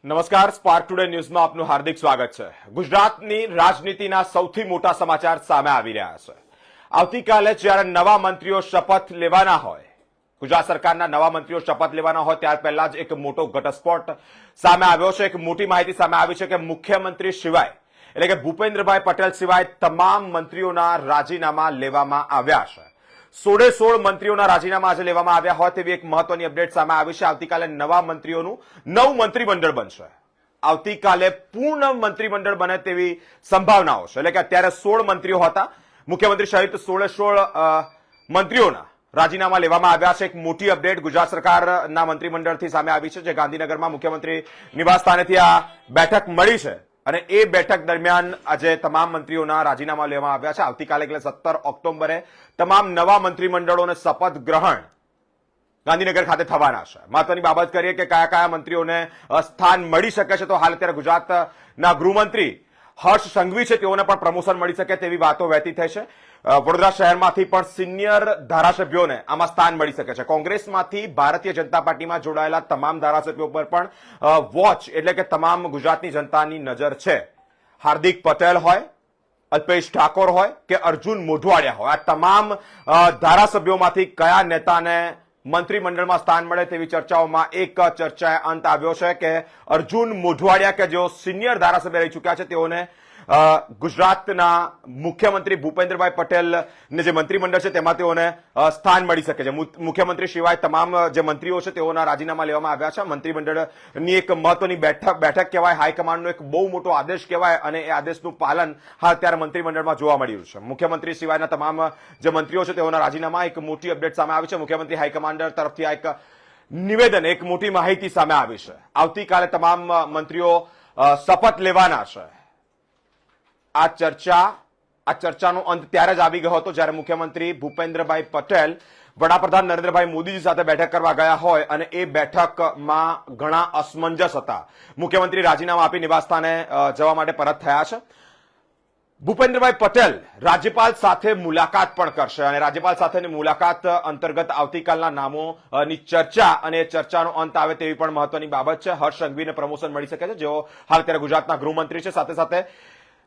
નમસ્કાર, spark today ન્યૂઝમાં આપનું હાર્દિક સ્વાગત છે। ગુજરાતની રાજનીતિના સૌથી મોટા સમાચાર સામે આવી રહ્યા છે। આવતીકાલે જ્યારે નવા મંત્રીઓ શપથ લેવાના હોય, ગુજરાત સરકારના નવા મંત્રીઓ શપથ લેવાના હોય ત્યાર પહેલા જ એક મોટો ઘટસ્ફોટ સામે આવ્યો છે। એક મોટી માહિતી સામે આવી છે કે મુખ્યમંત્રી સિવાય એટલે કે ભૂપેન્દ્રભાઈ પટેલ સિવાય તમામ મંત્રીઓના રાજીનામા લેવામાં આવ્યા છે। 16 મંત્રીઓના રાજીનામા આજે લેવામાં આવ્યા હોય તેવી એક મહત્વની અપડેટ સામે આવી છે। આવતીકાલે નવા મંત્રીઓનું નવું મંત્રીમંડળ બનશે। આવતીકાલે પૂર્ણ મંત્રીમંડળ બને તેવી સંભાવનાઓ છે। એટલે કે અત્યારે 16 મંત્રીઓ હતા, મુખ્યમંત્રી સહિત 16 મંત્રીઓના રાજીનામા લેવામાં આવ્યા છે। એક મોટી અપડેટ ગુજરાત સરકારના મંત્રીમંડળથી સામે આવી છે, જે ગાંધીનગરમાં મુખ્યમંત્રી નિવાસ સ્થાનેથી આ બેઠક મળી છે અને એ બેઠક દરમિયાન આજે તમામ મંત્રીઓના રાજીનામા લેવામાં આવ્યા છે। આવતીકાલે એટલે 17 ઓક્ટોબરે તમામ નવા મંત્રીમંડળોને શપથ ગ્રહણ ગાંધીનગર ખાતે થવાના છે। મહત્વની બાબત કરીએ કે કયા કયા મંત્રીઓને સ્થાન મળી શકે છે, તો હાલ અત્યારે ગુજરાતના ગૃહમંત્રી હર્ષ સંઘવી છે, તેઓને પણ પ્રમોશન મળી શકે તેવી વાતો વહેતી થઈ છે। વડોદરા શહેરમાંથી પણ સિનિયર ધારાસભ્યોને આમાં સ્થાન મળી શકે છે। કોંગ્રેસમાંથી ભારતીય જનતા પાર્ટીમાં જોડાયેલા તમામ ધારાસભ્યો પર પણ વોચ એટલે કે તમામ ગુજરાતની જનતાની નજર છે। હાર્દિક પટેલ હોય, અલ્પેશ ઠાકોર હોય કે અર્જુન મોઢવાડિયા હોય, આ તમામ ધારાસભ્યોમાંથી કયા નેતાને મંત્રીમંડળમાં સ્થાન મળે તેવી ચર્ચાઓમાં એક ચર્ચાએ અંત આવ્યો છે કે અર્જુન મોઢવાડિયા કે જેઓ સિનિયર ધારાસભ્ય રહી ચૂક્યા છે તેઓને ગુજરાતના મુખ્યમંત્રી ભૂપેન્દ્રભાઈ પટેલને જે મંત્રીમંડળ છે તેમાં તેઓને સ્થાન મળી શકે છે। મુખ્યમંત્રી સિવાય તમામ જે મંત્રીઓ છે તેઓના રાજીનામા લેવામાં આવ્યા છે। મંત્રીમંડળની એક મહત્વની બેઠક કહેવાય, હાઈકમાન્ડનો એક બહુ મોટો આદેશ કહેવાય અને એ આદેશનું પાલન હાલ અત્યારે મંત્રીમંડળમાં જોવા મળી રહ્યું છે। મુખ્યમંત્રી સિવાયના તમામ જે મંત્રીઓ છે તેઓના રાજીનામા, એક મોટી અપડેટ સામે આવી છે। મુખ્યમંત્રી હાઈકમાન્ડ તરફથી આ એક નિવેદન, એક મોટી માહિતી સામે આવી છે। આવતીકાલે તમામ મંત્રીઓ શપથ લેવાના છે। આ ચર્ચાનો અંત ત્યારે જ આવી ગયો હતો જ્યારે મુખ્યમંત્રી ભૂપેન્દ્રભાઈ પટેલ વડાપ્રધાન નરેન્દ્રભાઈ મોદીજી સાથે બેઠક કરવા ગયા હોય અને એ બેઠકમાં ઘણા અસમંજસ હતા। મુખ્યમંત્રી રાજીનામા આપી નિવાસસ્થાને જવા માટે પરત થયા છે। ભૂપેન્દ્રભાઈ પટેલ રાજ્યપાલ સાથે મુલાકાત પણ કરશે અને રાજ્યપાલ સાથેની મુલાકાત અંતર્ગત આવતીકાલના નામોની ચર્ચા અને એ ચર્ચાનો અંત આવે તેવી પણ મહત્વની બાબત છે। હર્ષ સંઘવીને પ્રમોશન મળી શકે છે, જેઓ હાલ અત્યારે ગુજરાતના ગૃહમંત્રી છે। સાથે સાથે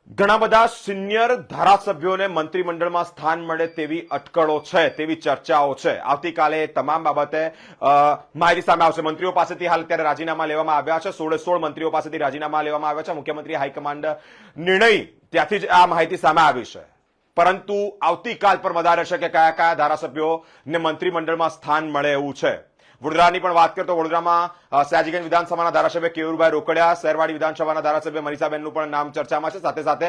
ઘણા બધા સિનિયર ધારાસભ્યોને મંત્રીમંડળમાં સ્થાન મળે તેવી અટકળો છે, તેવી ચર્ચાઓ છે। આવતીકાલે તમામ બાબતે માહિતી સામે આવશે। મંત્રીઓ પાસેથી હાલ અત્યારે રાજીનામા લેવામાં આવ્યા છે। 16 મંત્રીઓ પાસેથી રાજીનામા લેવામાં આવ્યા છે। મુખ્યમંત્રી હાઈકમાન્ડ નિર્ણય ત્યાંથી જ આ માહિતી સામે આવી છે, પરંતુ આવતીકાલ પર વધારે છે કે કયા કયા ધારાસભ્યોને મંત્રીમંડળમાં સ્થાન મળે એવું છે। વડોદરાની પણ વાત કરીએ તો વડોદરામાં સયાજીગંજ વિધાનસભાના ધારાસભ્ય કેયુરભાઈ રોકડિયા, શહેરવાડી વિધાનસભાના ધારાસભ્ય મનીષાબેનનું પણ નામ ચર્ચામાં છે। સાથે સાથે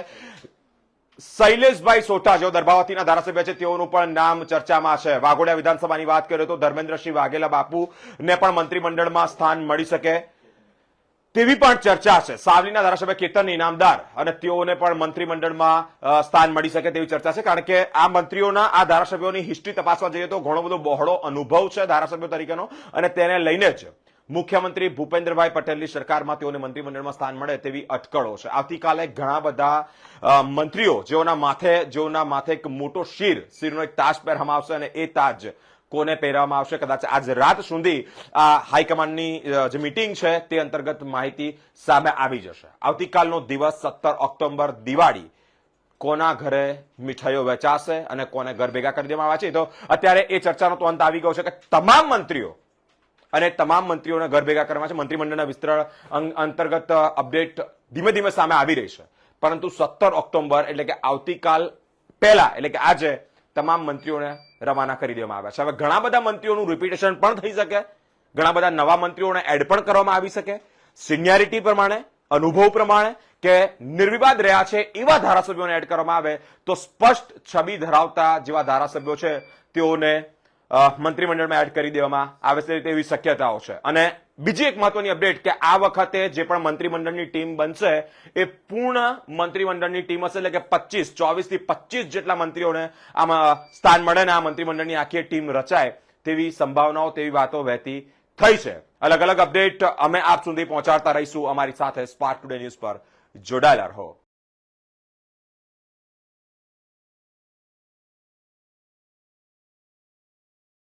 શૈલેષભાઈ સોઢા જેઓ દર્ભાવતીના ધારાસભ્ય છે તેઓનું પણ નામ ચર્ચામાં છે। વાઘોડિયા વિધાનસભાની વાત કરીએ તો ધર્મેન્દ્રસિંહ વાઘેલા બાપુને પણ મંત્રીમંડળમાં સ્થાન મળી શકે તેવી પણ ચર્ચા છે। સાવલીના ધારાસભ્ય કેતન ઇનામદાર અને તેઓને પણ મંત્રીમંડળમાં સ્થાન મળી શકે તેવી ચર્ચા છે, કારણ કે આ મંત્રીઓના, આ ધારાસભ્યોની હિસ્ટ્રી તપાસવા જઈએ તો ઘણો બધો બહોળો અનુભવ છે ધારાસભ્યો તરીકેનો અને તેને લઈને જ મુખ્યમંત્રી ભૂપેન્દ્રભાઈ પટેલની સરકારમાં તેઓને મંત્રીમંડળમાં સ્થાન મળે તેવી અટકળો છે। આવતીકાલે ઘણા બધા મંત્રીઓ જેઓના માથે એક મોટો શિરનો એક તાજ પહેરવામાં આવશે અને એ તાજ કોને પહેરવામાં આવશે કદાચ આજ રાત સુધી આ હાઈકમાન્ડની જે મીટિંગ છે તે અંતર્ગત માહિતી સામે આવી જશે। આવતીકાલનો દિવસ 17 ઓક્ટોબર દિવાળી, કોના ઘરે મીઠાઈઓ વેચાશે અને કોને ઘર ભેગા કરી દેવામાં આવે છે, તો અત્યારે એ ચર્ચાનો તો અંત આવી ગયો છે કે તમામ મંત્રીઓ અને તમામ મંત્રીઓને ઘર ભેગા કરવા છે। મંત્રીમંડળના વિસ્તરણ અંતર્ગત અપડેટ ધીમે ધીમે સામે આવી રહી છે, પરંતુ 17 ઓક્ટોબર એટલે કે આવતીકાલ પહેલા એટલે કે આજે તમામ મંત્રીઓને રવાના કરી દેવામાં આવ્યા છે। હવે ઘણા બધા મંત્રીઓનું રિપીટેશન પણ થઈ શકે, ઘણા બધા નવા મંત્રીઓને એડ પણ કરવામાં આવી શકે। સિનિયરિટી પ્રમાણે, અનુભવ પ્રમાણે કે નિર્વિવાદ રહ્યા છે એવા ધારાસભ્યોને એડ કરવામાં આવે તો સ્પષ્ટ છબી ધરાવતા જેવા ધારાસભ્યો છે તેઓને મંત્રીમંડળમાં એડ કરી દેવામાં આવે છે તેવી શક્યતાઓ છે। અને બીજી એક મહત્વની અપડેટ કે આ વખતે જે પણ મંત્રીમંડળની ટીમ બનશે એ પૂર્ણ મંત્રીમંડળની ટીમ હશે, એટલે કે 24 થી 25 જેટલા મંત્રીઓને આમાં સ્થાન મળે ને આ મંત્રીમંડળની આખી ટીમ રચાય તેવી સંભાવનાઓ, તેવી વાતો વહેતી થઈ છે। અલગ અલગ અપડેટ અમે આપ સુધી પહોંચાડતા રહીશું। અમારી સાથે સ્પાર્ક ટુડે ન્યૂઝ પર જોડાયેલા રહો।